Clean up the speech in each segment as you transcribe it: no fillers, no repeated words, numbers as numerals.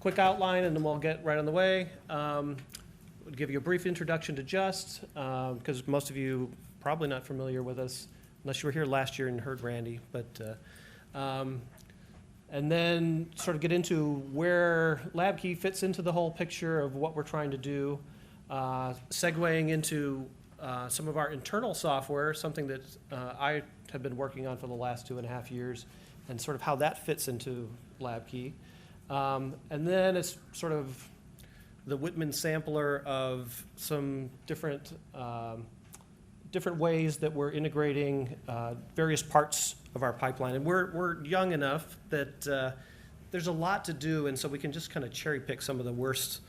quick outline, and then we'll get right on the way. We'll give you a brief introduction to Just, because most of you probably not familiar with us, unless you were here last year and heard Randy. And then sort of get into where LabKey fits into the whole picture of what we're trying to do, segueing into some of our internal software, something that I have been working on for the last 2.5 years, and sort of how that fits into LabKey. And then it's sort of the Whitman sampler of some different ways that we're integrating various parts of our pipeline. And we're young enough that there's a lot to do, and so we can just kind of cherry pick some of the worst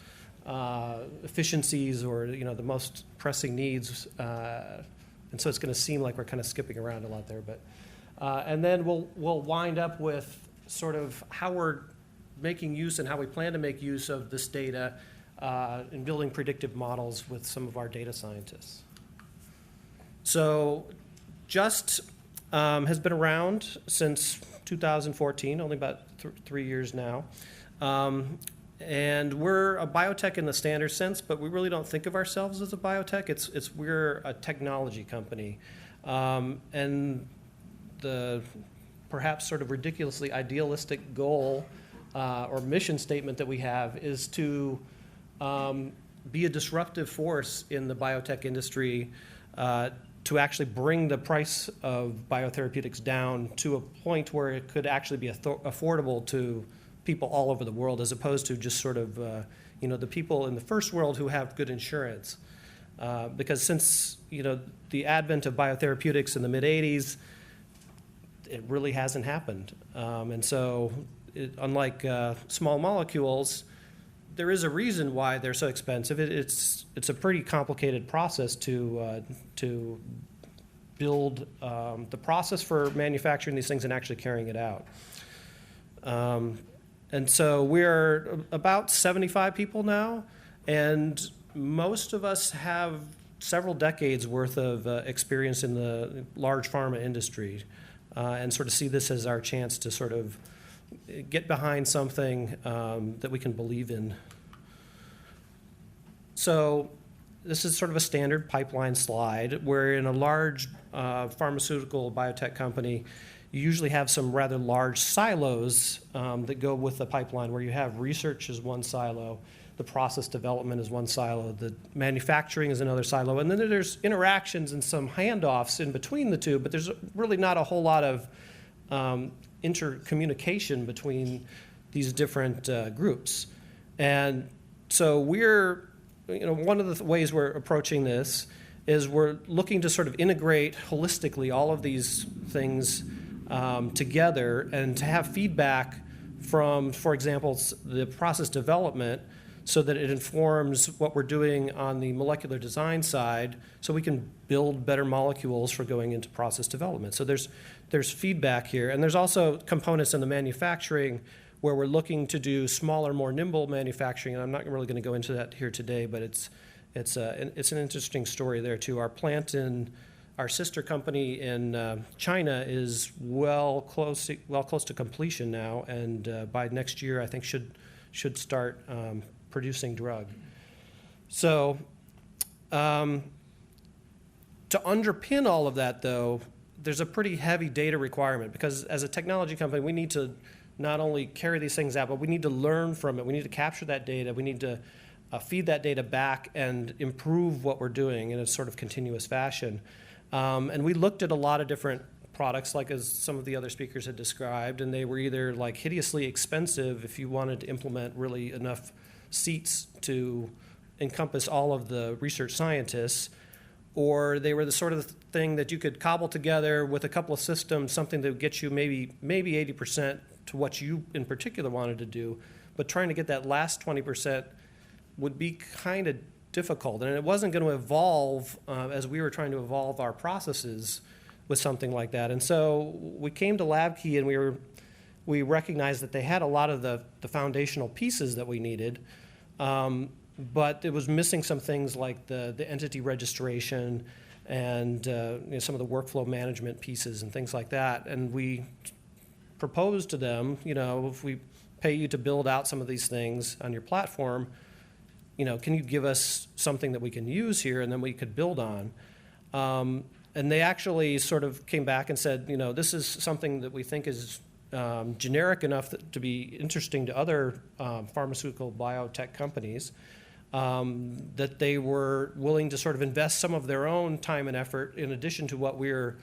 efficiencies or the most pressing needs. And so it's going to seem like we're kind of skipping around a lot there. But and then we'll wind up with sort of how we're making use and how we plan to make use of this data in building predictive models with some of our data scientists. So Just has been around since 2014, only about 3 years now. And we're a biotech in the standard sense, but we really don't think of ourselves as a biotech. We're a technology company. And the perhaps sort of ridiculously idealistic goal or mission statement that we have is to be a disruptive force in the biotech industry to actually bring the price of biotherapeutics down to a point where it could actually be affordable to people all over the world, as opposed to just sort of the people in the first world who have good insurance. Because since the advent of biotherapeutics in the mid-'80s, it really hasn't happened. And so unlike small molecules, there is a reason why they're so expensive. It's a pretty complicated process to build the process for manufacturing these things and actually carrying it out. And so we're about 75 people now, and most of us have several decades worth of experience in the large pharma industry, and sort of see this as our chance to sort of get behind something that we can believe in. So this is sort of a standard pipeline slide, where in a large pharmaceutical biotech company, you usually have some rather large silos that go with the pipeline, where you have research as one silo, the process development is one silo, the manufacturing is another silo, and then there's interactions and some handoffs in between the two, but there's really not a whole lot of intercommunication between these different groups. And so one of the ways we're approaching this is we're looking to sort of integrate holistically all of these things together, and to have feedback from, for example, the process development, so that it informs what we're doing on the molecular design side, so we can build better molecules for going into process development. So there's feedback here, and there's also components in the manufacturing where we're looking to do smaller, more nimble manufacturing, and I'm not really going to go into that here today, but it's an interesting story there too. Our plant in our sister company in China is close to completion now, and by next year I think should start producing drug. So to underpin all of that, though, there's a pretty heavy data requirement, because as a technology company, we need to not only carry these things out, but we need to learn from it. We need to capture that data. We need to feed that data back and improve what we're doing in a sort of continuous fashion. And we looked at a lot of different products, like as some of the other speakers had described, and they were either like hideously expensive if you wanted to implement really enough seats to encompass all of the research scientists, or they were the sort of thing that you could cobble together with a couple of systems, something that would get you maybe 80% to what you in particular wanted to do, but trying to get that last 20% would be kind of difficult, and it wasn't going to evolve as we were trying to evolve our processes with something like that. And so we came to LabKey, and we recognized that they had a lot of the foundational pieces that we needed, but it was missing some things like the entity registration and some of the workflow management pieces and things like that. And we proposed to them, if we pay you to build out some of these things on your platform. Can you give us something that we can use here and then we could build on? And they actually sort of came back and said, this is something that we think is generic enough to be interesting to other pharmaceutical biotech companies, that they were willing to sort of invest some of their own time and effort in addition to what we're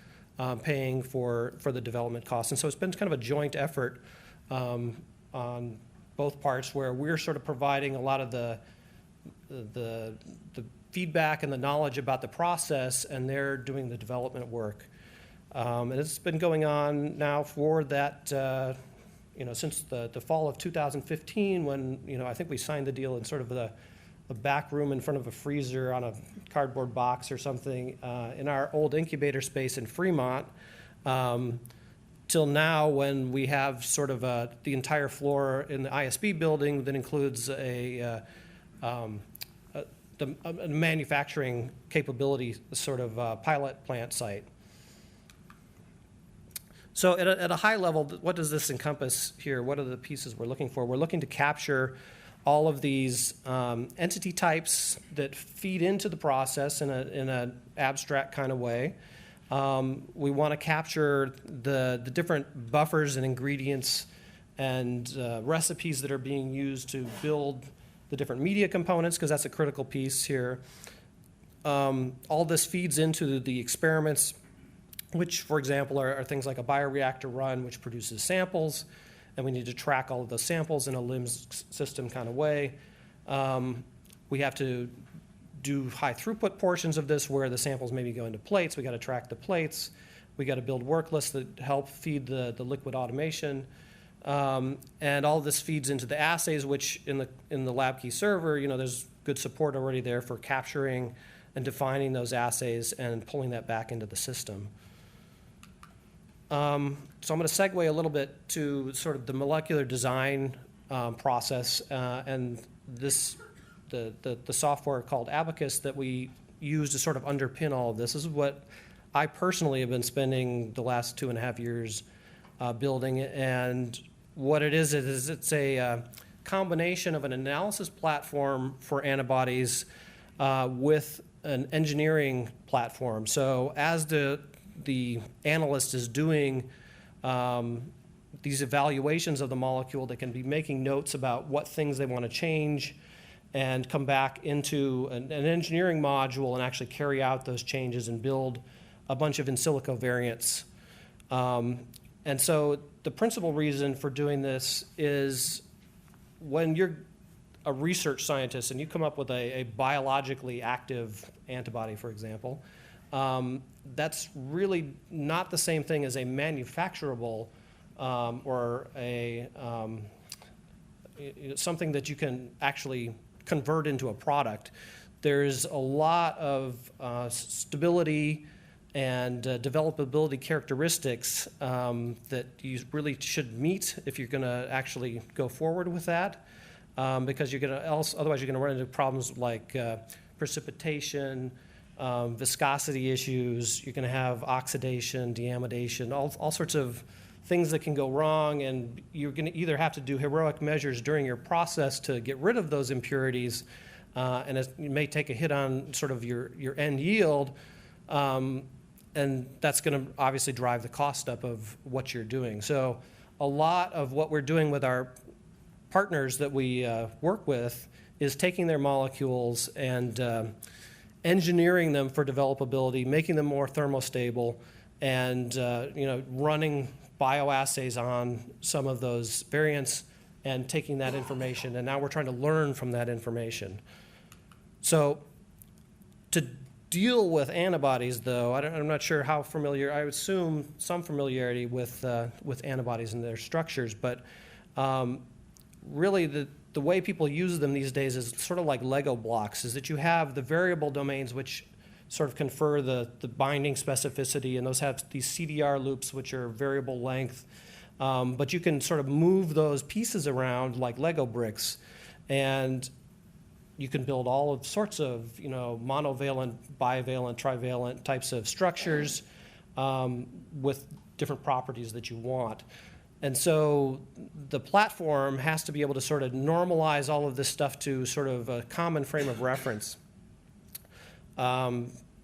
paying for the development costs. And so it's been kind of a joint effort on both parts, where we're sort of providing a lot of the feedback and the knowledge about the process, and they're doing the development work. And it's been going on now for that, since the fall of 2015, when, I think we signed the deal in sort of the back room in front of a freezer on a cardboard box or something in our old incubator space in Fremont, till now, when we have sort of the entire floor in the ISB building that includes a manufacturing capability sort of pilot plant site. So at a high level, what does this encompass here? What are the pieces we're looking for? We're looking to capture all of these entity types that feed into the process in an abstract kind of way. We want to capture the different buffers and ingredients and recipes that are being used to build the different media components, because that's a critical piece here. All this feeds into the experiments, which, for example, are things like a bioreactor run, which produces samples, and we need to track all of those samples in a LIMS system kind of way. We have to do high throughput portions of this where the samples maybe go into plates. We got to track the plates. We got to build work lists that help feed the liquid automation. And all this feeds into the assays, which in the LabKey server, there's good support already there for capturing and defining those assays and pulling that back into the system. So I'm going to segue a little bit to sort of the molecular design process and the software called Abacus that we use to sort of underpin all of this. This is what I personally have been spending the last 2.5 years building, and what it is it's a combination of an analysis platform for antibodies with an engineering platform. So as the analyst is doing these evaluations of the molecule, they can be making notes about what things they want to change and come back into an engineering module and actually carry out those changes and build a bunch of in silico variants. And so the principal reason for doing this is when you're a research scientist and you come up with a biologically active antibody, for example, that's really not the same thing as a manufacturable or something that you can actually convert into a product. There's a lot of stability and developability characteristics that you really should meet if you're going to actually go forward with that, because otherwise you're going to run into problems like precipitation, viscosity issues. You're going to have oxidation, deamidation, all sorts of things that can go wrong, and you're going to either have to do heroic measures during your process to get rid of those impurities, and it may take a hit on sort of your end yield, and that's going to obviously drive the cost up of what you're doing. So a lot of what we're doing with our partners that we work with is taking their molecules and engineering them for developability, making them more thermostable, and running bioassays on some of those variants and taking that information. And now we're trying to learn from that information. So to deal with antibodies, though, I'm not sure how familiar. I would assume some familiarity with antibodies and their structures, but really the way people use them these days is sort of like Lego blocks, is that you have the variable domains which sort of confer the binding specificity, and those have these CDR loops which are variable length, but you can sort of move those pieces around like Lego bricks, and you can build all of sorts of monovalent, bivalent, trivalent types of structures with different properties that you want. And so the platform has to be able to sort of normalize all of this stuff to sort of a common frame of reference,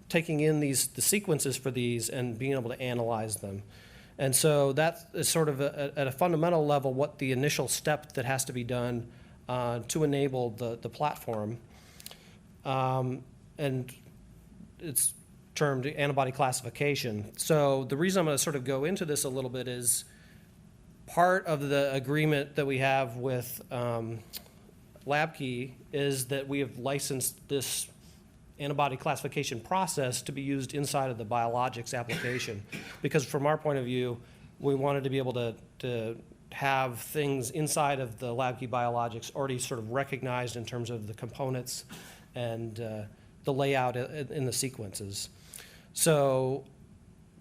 taking in the sequences for these and being able to analyze them. And so that is sort of at a fundamental level what the initial step that has to be done to enable the platform. And it's termed antibody classification. So the reason I'm going to sort of go into this a little bit is part of the agreement that we have with LabKey is that we have licensed this antibody classification process to be used inside of the biologics application. Because from our point of view, we wanted to be able to have things inside of the LabKey biologics already sort of recognized in terms of the components and the layout in the sequences. So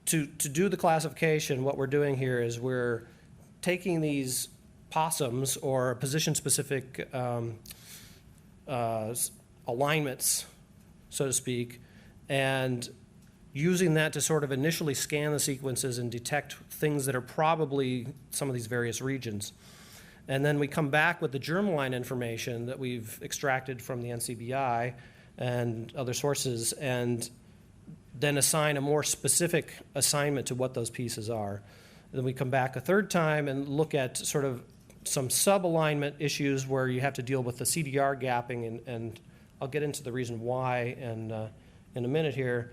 to do the classification, what we're doing here is we're taking these possums or position-specific alignments, so to speak, and using that to sort of initially scan the sequences and detect things that are probably some of these various regions. And then we come back with the germline information that we've extracted from the NCBI and other sources, and then assign a more specific assignment to what those pieces are. Then we come back a third time and look at sort of some sub-alignment issues where you have to deal with the CDR gapping, and I'll get into the reason why in a minute here.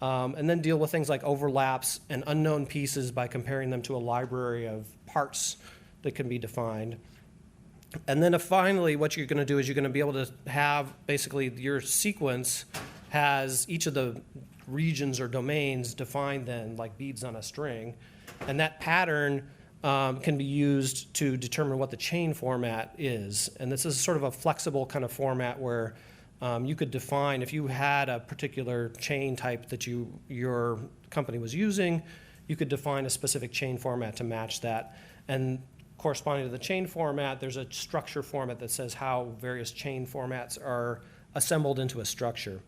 And then deal with things like overlaps and unknown pieces by comparing them to a library of parts that can be defined. And then finally, what you're going to do is you're going to be able to have basically your sequence has each of the regions or domains defined then like beads on a string. And that pattern can be used to determine what the chain format is. And this is sort of a flexible kind of format where you could define, if you had a particular chain type that your company was using, you could define a specific chain format to match that. And corresponding to the chain format, there's a structure format that says how various chain formats are assembled into a structure.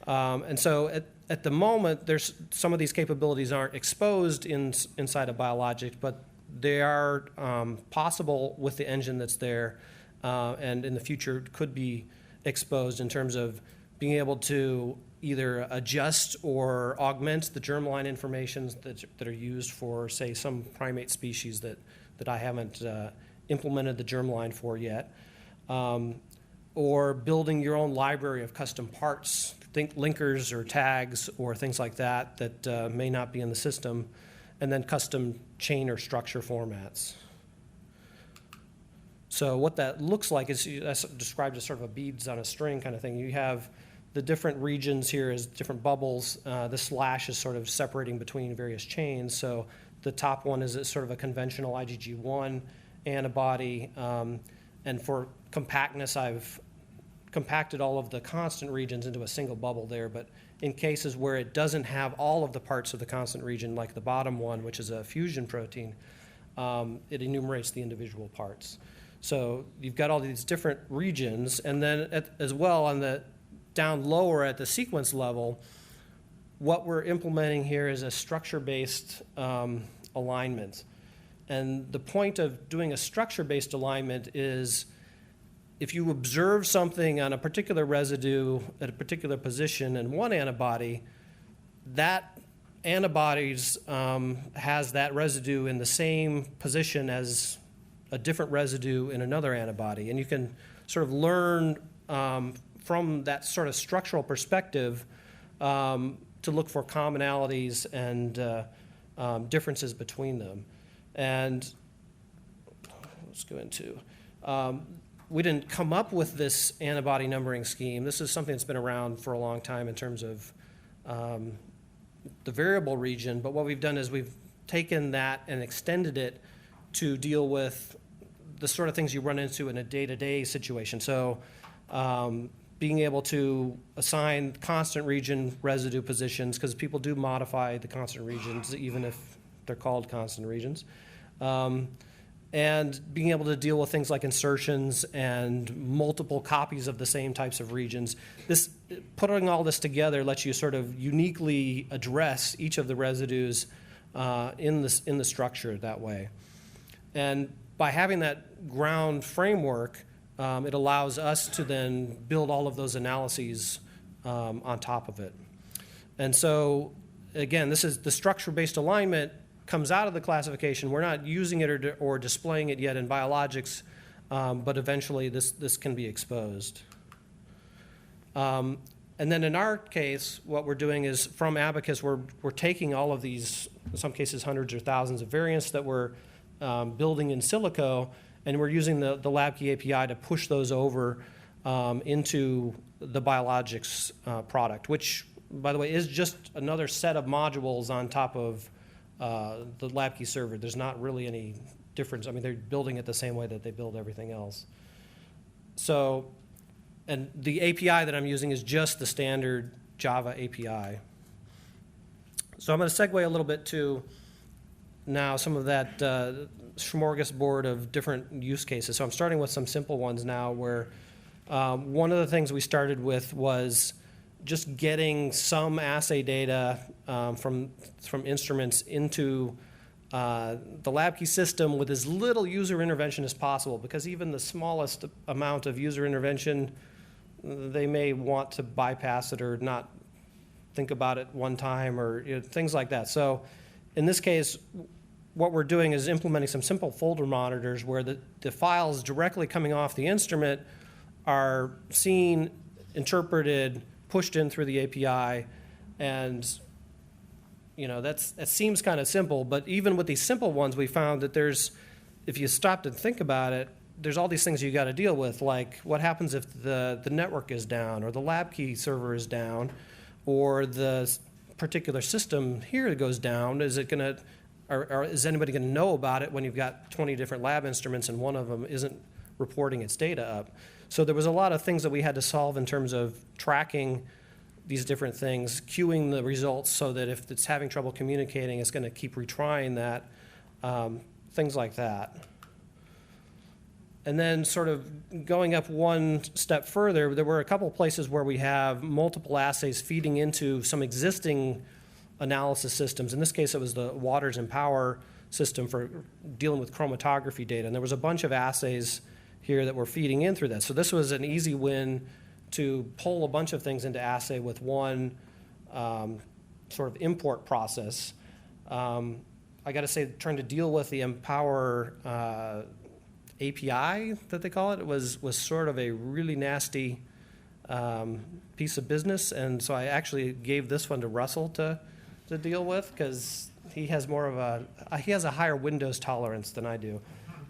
And so at the moment, there's some of these capabilities aren't exposed inside a biologic, but they are possible with the engine that's there, and in the future could be exposed in terms of being able to either adjust or augment the germline information that are used for, say, some primate species that I haven't implemented the germline for yet, or building your own library of custom parts, think linkers or tags or things like that that may not be in the system, and then custom chain or structure formats. So what that looks like is that's described as sort of a beads on a string kind of thing. You have the different regions here as different bubbles. The slash is sort of separating between various chains. So the top one is sort of a conventional IgG1 antibody. And for compactness, I've compacted all of the constant regions into a single bubble there. But in cases where it doesn't have all of the parts of the constant region, like the bottom one, which is a fusion protein, it enumerates the individual parts. So you've got all these different regions, and then as well on the down lower at the sequence level, what we're implementing here is a structure-based alignment. And the point of doing a structure-based alignment is if you observe something on a particular residue at a particular position in one antibody, that antibodies has that residue in the same position as a different residue in another antibody. And you can sort of learn from that sort of structural perspective to look for commonalities and differences between them. And let's go into, we didn't come up with this antibody numbering scheme. This is something that's been around for a long time in terms of the variable region, but what we've done is we've taken that and extended it to deal with the sort of things you run into in a day-to-day situation. So being able to assign constant region residue positions, because people do modify the constant regions even if they're called constant regions. And being able to deal with things like insertions and multiple copies of the same types of regions. Putting all this together lets you sort of uniquely address each of the residues in the structure that way. And by having that ground framework, it allows us to then build all of those analyses on top of it. And so, again, this is the structure-based alignment comes out of the classification. We're not using it or displaying it yet in biologics, but eventually this can be exposed. And then in our case, what we're doing is from Abacus, we're taking all of these, in some cases hundreds or thousands of variants that we're building in silico, and we're using the LabKey API to push those over into the biologics product, which, by the way, is just another set of modules on top of the LabKey server. There's not really any difference. I mean, they're building it the same way that they build everything else. So, and the API that I'm using is just the standard Java API. So I'm going to segue a little bit to now some of that smorgasbord of different use cases. So I'm starting with some simple ones now where one of the things we started with was just getting some assay data from instruments into the LabKey system with as little user intervention as possible, because even the smallest amount of user intervention, they may want to bypass it or not think about it one time or things like that. So in this case, what we're doing is implementing some simple folder monitors where the files directly coming off the instrument are seen, interpreted, pushed in through the API, and that seems kind of simple, but even with these simple ones, we found that if you stopped and think about it, there's all these things you got to deal with, like what happens if the network is down, or the LabKey server is down, or the particular system here goes down. Is it going to, or is anybody going to know about it when you've got 20 different lab instruments and one of them isn't reporting its data up? So there was a lot of things that we had to solve in terms of tracking these different things, queuing the results so that if it's having trouble communicating, it's going to keep retrying that, things like that. And then sort of going up one step further, there were a couple places where we have multiple assays feeding into some existing analysis systems. In this case, it was the Waters Empower system for dealing with chromatography data. And there was a bunch of assays here that were feeding in through that. So this was an easy win to pull a bunch of things into assay with one sort of import process. I got to say, trying to deal with the Empower API that they call it, was sort of a really nasty piece of business, and so I actually gave this one to Russell to deal with, because he has more of a higher Windows tolerance than I do.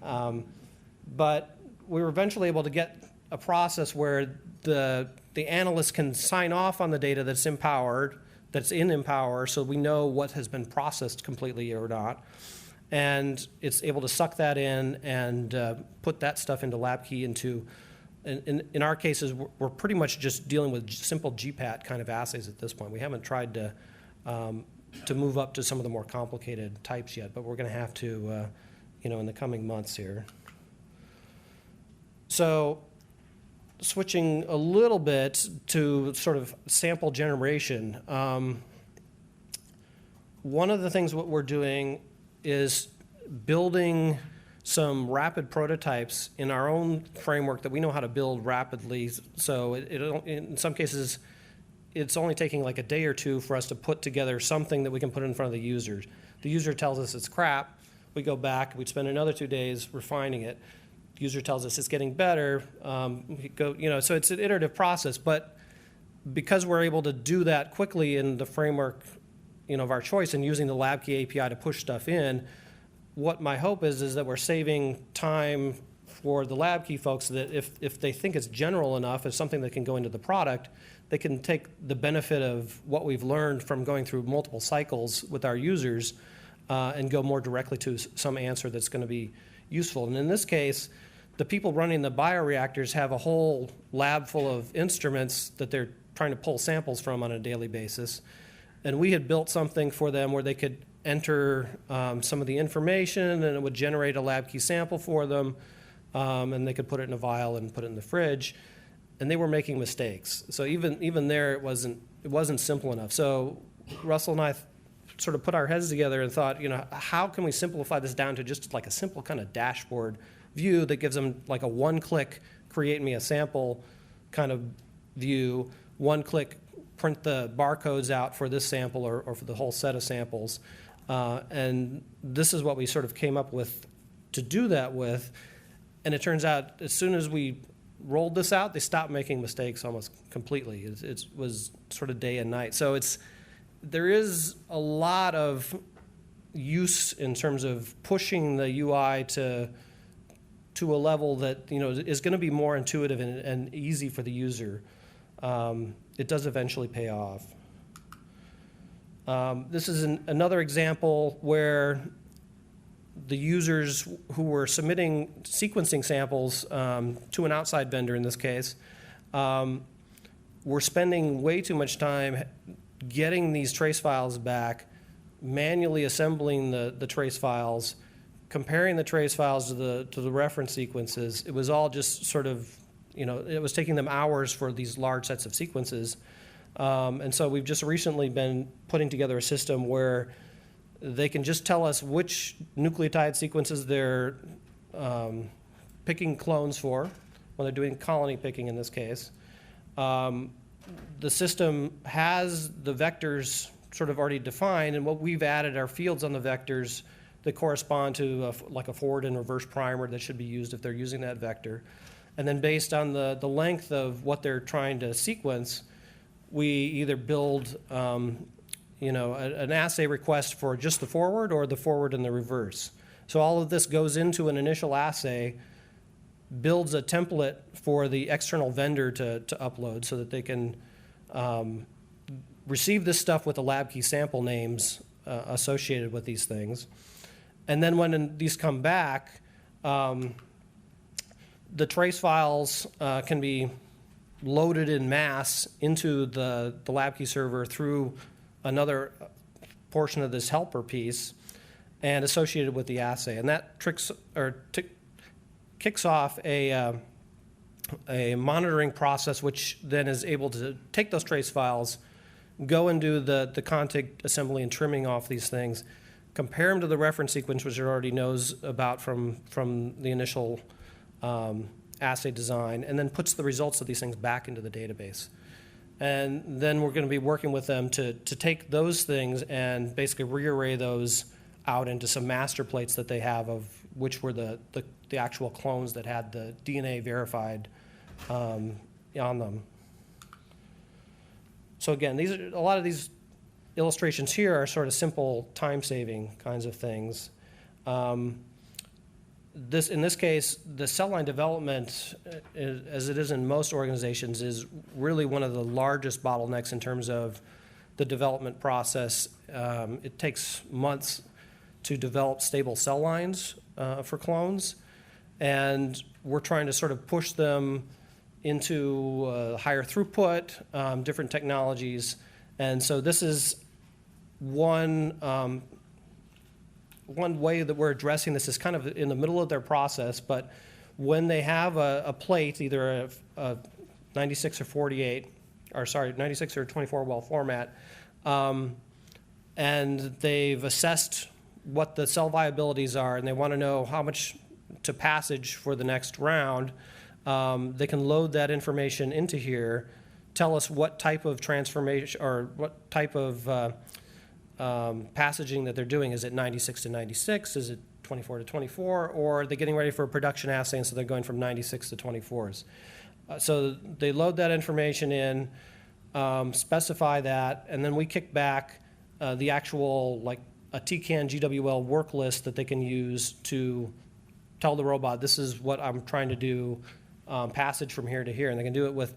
But we were eventually able to get a process where the analyst can sign off on the data that's in Empower, so we know what has been processed completely or not. And it's able to suck that in and put that stuff into LabKey in our cases, we're pretty much just dealing with simple GPAT kind of assays at this point. We haven't tried to move up to some of the more complicated types yet, but we're going to have to, in the coming months here. So switching a little bit to sort of sample generation, one of the things what we're doing is building some rapid prototypes in our own framework that we know how to build rapidly. So in some cases, it's only taking like a day or two for us to put together something that we can put in front of the users. The user tells us it's crap. We go back. We'd spend another 2 days refining it. The user tells us it's getting better. We go, so it's an iterative process. But because we're able to do that quickly in the framework of our choice and using the LabKey API to push stuff in, what my hope is that we're saving time for the LabKey folks, that if they think it's general enough, it's something that can go into the product, they can take the benefit of what we've learned from going through multiple cycles with our users and go more directly to some answer that's going to be useful. And in this case, the people running the bioreactors have a whole lab full of instruments that they're trying to pull samples from on a daily basis. And we had built something for them where they could enter some of the information, and it would generate a LabKey sample for them, and they could put it in a vial and put it in the fridge. And they were making mistakes. So even there, it wasn't simple enough. So Russell and I sort of put our heads together and thought, how can we simplify this down to just like a simple kind of dashboard view that gives them like a one-click, create me a sample kind of view, one-click, print the barcodes out for this sample or for the whole set of samples. And this is what we sort of came up with to do that with. And it turns out as soon as we rolled this out, they stopped making mistakes almost completely. It was sort of day and night. So there is a lot of use in terms of pushing the UI to a level that is going to be more intuitive and easy for the user. It does eventually pay off. This is another example where the users who were submitting sequencing samples to an outside vendor in this case were spending way too much time getting these trace files back, manually assembling the trace files, comparing the trace files to the reference sequences. It was all just sort of, it was taking them hours for these large sets of sequences. And so we've just recently been putting together a system where they can just tell us which nucleotide sequences they're picking clones for when they're doing colony picking in this case. The system has the vectors sort of already defined, and what we've added are fields on the vectors that correspond to like a forward and reverse primer that should be used if they're using that vector. And then based on the length of what they're trying to sequence, we either build an assay request for just the forward or the forward and the reverse. So all of this goes into an initial assay, builds a template for the external vendor to upload so that they can receive this stuff with the LabKey sample names associated with these things. And then when these come back, the trace files can be loaded in mass into the LabKey server through another portion of this helper piece and associated with the assay. And that kicks off a monitoring process which then is able to take those trace files, go and do the contig assembly and trimming off these things, compare them to the reference sequence which it already knows about from the initial assay design, and then puts the results of these things back into the database. And then we're going to be working with them to take those things and basically rearray those out into some master plates that they have of which were the actual clones that had the DNA verified on them. So again, a lot of these illustrations here are sort of simple time-saving kinds of things. In this case, the cell line development, as it is in most organizations, is really one of the largest bottlenecks in terms of the development process. It takes months to develop stable cell lines for clones, and we're trying to sort of push them into higher throughput, different technologies. And so this is one way that we're addressing this is kind of in the middle of their process, but when they have a plate, either a 96 or 48, or sorry, 96 or 24 well format, and they've assessed what the cell viabilities are, and they want to know how much to passage for the next round, they can load that information into here, tell us what type of transformation or what type of passaging that they're doing. Is it 96 to 96? Is it 24 to 24? Or are they getting ready for a production assay, and so they're going from 96 to 24s? So they load that information in, specify that, and then we kick back the actual, like a TCAN GWL work list that they can use to tell the robot, this is what I'm trying to do, passage from here to here. And they can do it with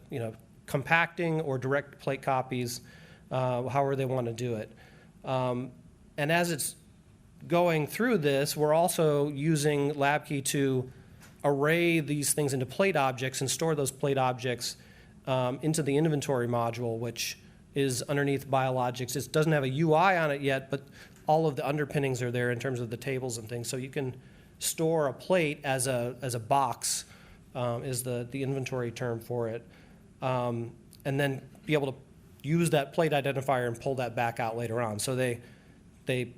compacting or direct plate copies, however they want to do it. And as it's going through this, we're also using LabKey to array these things into plate objects and store those plate objects into the inventory module, which is underneath biologics. It doesn't have a UI on it yet, but all of the underpinnings are there in terms of the tables and things. So you can store a plate as a box, is the inventory term for it, and then be able to use that plate identifier and pull that back out later on. So they They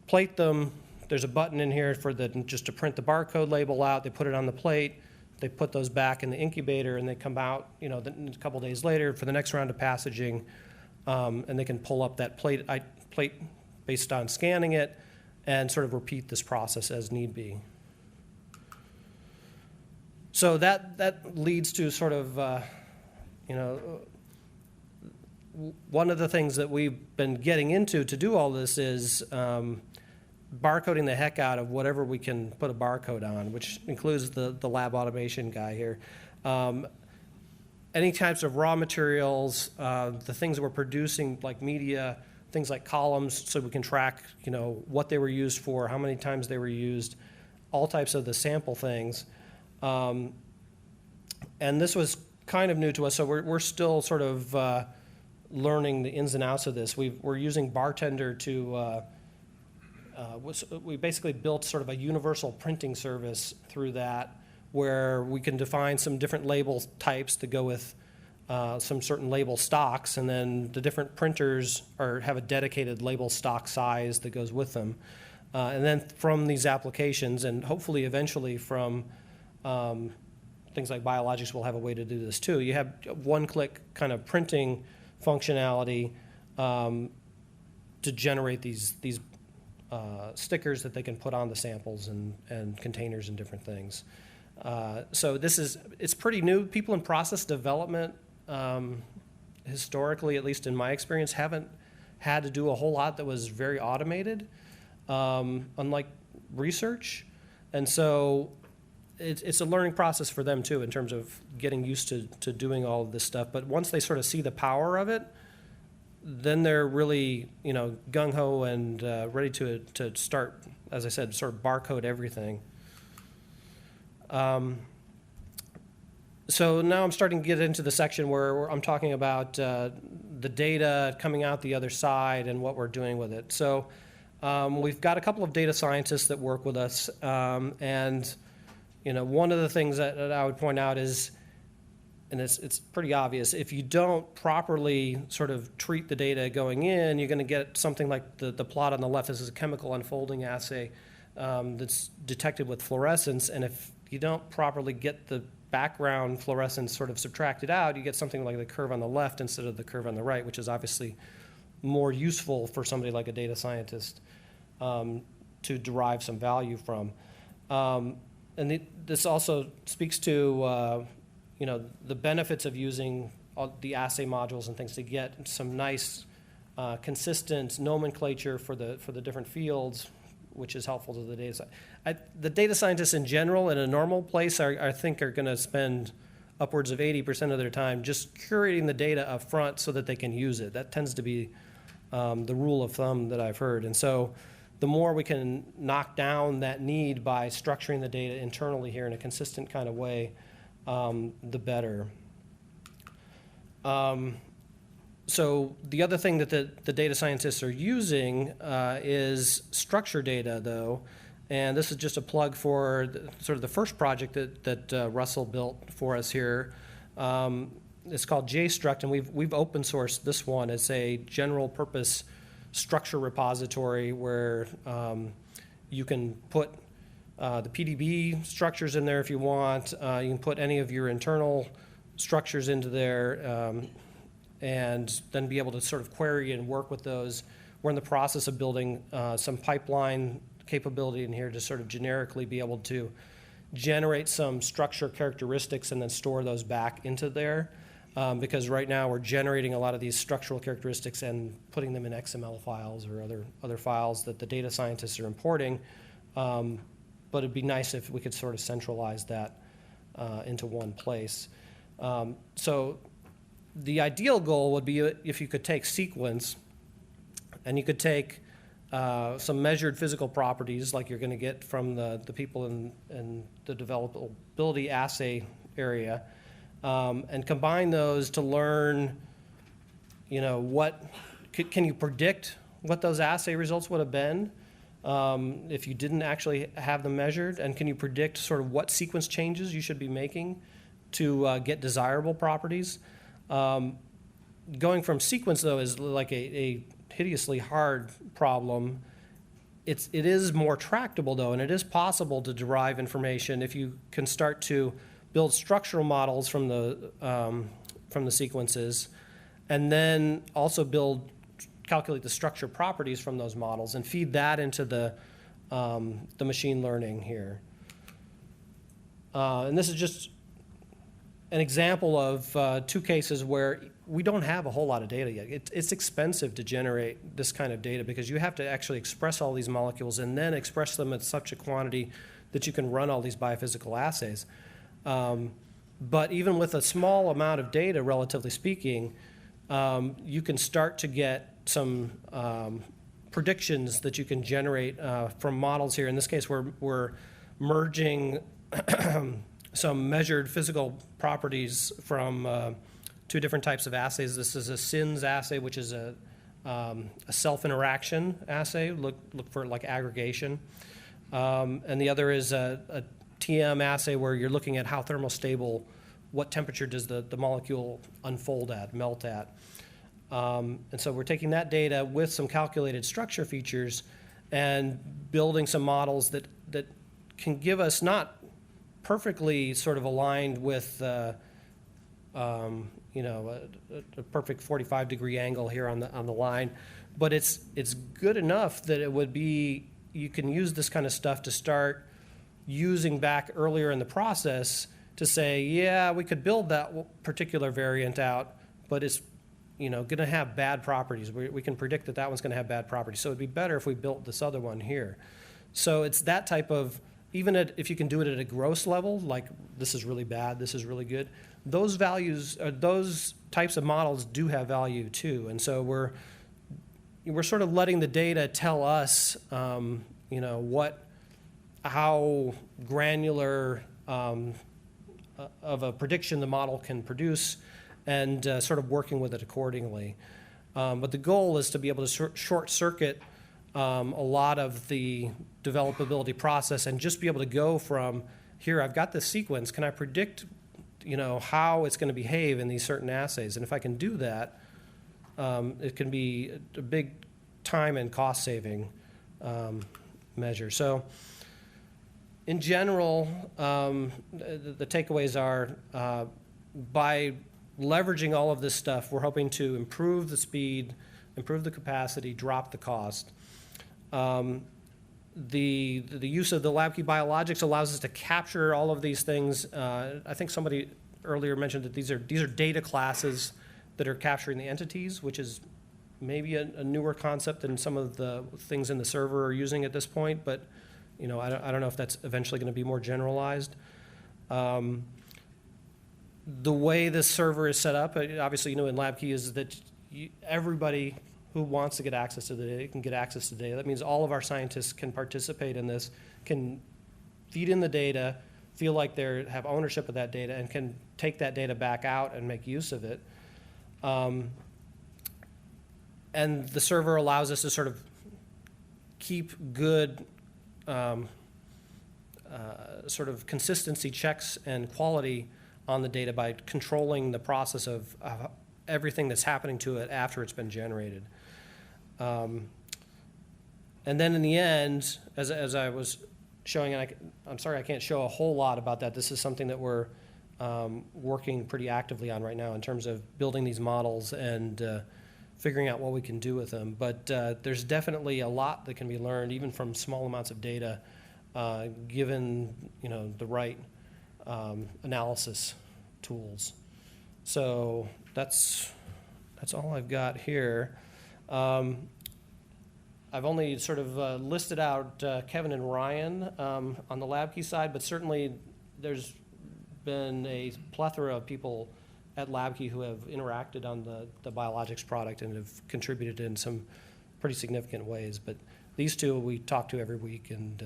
plate them. There's a button in here for just to print the barcode label out. They put it on the plate. They put those back in the incubator, and they come out, a couple days later for the next round of passaging, and they can pull up that plate based on scanning it and sort of repeat this process as need be. So that leads to sort of, one of the things that we've been getting into to do all this is barcoding the heck out of whatever we can put a barcode on, which includes the lab automation guy here. Any types of raw materials, the things that we're producing, like media, things like columns, so we can track, what they were used for, how many times they were used, all types of the sample things. And this was kind of new to us, so we're still sort of learning the ins and outs of this. We're using Bartender to, we basically built sort of a universal printing service through that, where we can define some different label types to go with some certain label stocks, and then the different printers have a dedicated label stock size that goes with them. And then from these applications, and hopefully eventually from things like biologics will have a way to do this too. You have one-click kind of printing functionality to generate these stickers that they can put on the samples and containers and different things. So it's pretty new. People in process development, historically, at least in my experience, haven't had to do a whole lot that was very automated, unlike research. And so it's a learning process for them too, in terms of getting used to doing all of this stuff. But once they sort of see the power of it, then they're really, gung-ho and ready to start, as I said, sort of barcode everything. So now I'm starting to get into the section where I'm talking about the data coming out the other side and what we're doing with it. So we've got a couple of data scientists that work with us, and one of the things that I would point out is, and it's pretty obvious, if you don't properly sort of treat the data going in, you're going to get something like the plot on the left. This is a chemical unfolding assay that's detected with fluorescence, and if you don't properly get the background fluorescence sort of subtracted out, you get something like the curve on the left instead of the curve on the right, which is obviously more useful for somebody like a data scientist to derive some value from. And this also speaks to the benefits of using the assay modules and things to get some nice consistent nomenclature for the different fields, which is helpful to the data scientist. The data scientists in general in a normal place I think are going to spend upwards of 80% of their time just curating the data up front so that they can use it. That tends to be the rule of thumb that I've heard. And so the more we can knock down that need by structuring the data internally here in a consistent kind of way, the better. So the other thing that the data scientists are using is structure data, though, and this is just a plug for sort of the first project that Russell built for us here. It's called JStruct, and we've open sourced this one. It's a general purpose structure repository where you can put the PDB structures in there if you want. You can put any of your internal structures into there, and then be able to sort of query and work with those. We're in the process of building some pipeline capability in here to sort of generically be able to generate some structure characteristics and then store those back into there. Because right now we're generating a lot of these structural characteristics and putting them in XML files or other files that the data scientists are importing. But it'd be nice if we could sort of centralize that into one place. So the ideal goal would be if you could take sequence and you could take some measured physical properties like you're going to get from the people in the developability assay area, and combine those to learn, can you predict what those assay results would have been if you didn't actually have them measured, and can you predict sort of what sequence changes you should be making to get desirable properties. Going from sequence, though, is like a hideously hard problem. It is more tractable, though, and it is possible to derive information if you can start to build structural models from the sequences, and then also calculate the structure properties from those models and feed that into the machine learning here. And this is just an example of 2 cases where we don't have a whole lot of data yet. It's expensive to generate this kind of data because you have to actually express all these molecules and then express them at such a quantity that you can run all these biophysical assays. But even with a small amount of data, relatively speaking, you can start to get some predictions that you can generate from models here. In this case, we're merging some measured physical properties from 2 different types of assays. This is a SINS assay, which is a self-interaction assay, look for like aggregation. And the other is a TM assay where you're looking at how thermostable, what temperature does the molecule unfold at, melt at. And so we're taking that data with some calculated structure features and building some models that can give us not perfectly sort of aligned with a perfect 45-degree angle here on the line, but it's good enough that it would be, you can use this kind of stuff to start using back earlier in the process to say, yeah, we could build that particular variant out, but it's going to have bad properties. We can predict that one's going to have bad properties. So it'd be better if we built this other one here. So it's that type of, even if you can do it at a gross level, like this is really bad, this is really good, those values, those types of models do have value too. And so we're sort of letting the data tell us, how granular of a prediction the model can produce, and sort of working with it accordingly. But the goal is to be able to short circuit a lot of the developability process and just be able to go from, here, I've got this sequence, can I predict how it's going to behave in these certain assays? And if I can do that, it can be a big time and cost saving measure. So in general, the takeaways are by leveraging all of this stuff, we're hoping to improve the speed, improve the capacity, drop the cost. The use of the LabKey biologics allows us to capture all of these things. I think somebody earlier mentioned that these are data classes that are capturing the entities, which is maybe a newer concept than some of the things in the server are using at this point, but I don't know if that's eventually going to be more generalized. The way this server is set up, obviously, in LabKey, is that everybody who wants to get access to the data can get access to the data. That means all of our scientists can participate in this, can feed in the data, feel like they have ownership of that data, and can take that data back out and make use of it. And the server allows us to sort of keep good sort of consistency checks and quality on the data by controlling the process of everything that's happening to it after it's been generated. And then in the end, as I was showing, and I'm sorry I can't show a whole lot about that. This is something that we're working pretty actively on right now in terms of building these models and figuring out what we can do with them. But there's definitely a lot that can be learned, even from small amounts of data, given the right analysis tools. So that's all I've got here. I've only sort of listed out Kevin and Ryan on the LabKey side, but certainly there's been a plethora of people at LabKey who have interacted on the biologics product and have contributed in some pretty significant ways. But these two we talk to every week and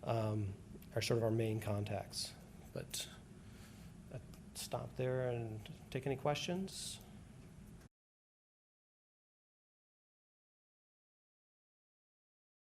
are sort of our main contacts. But I'll stop there and take any questions.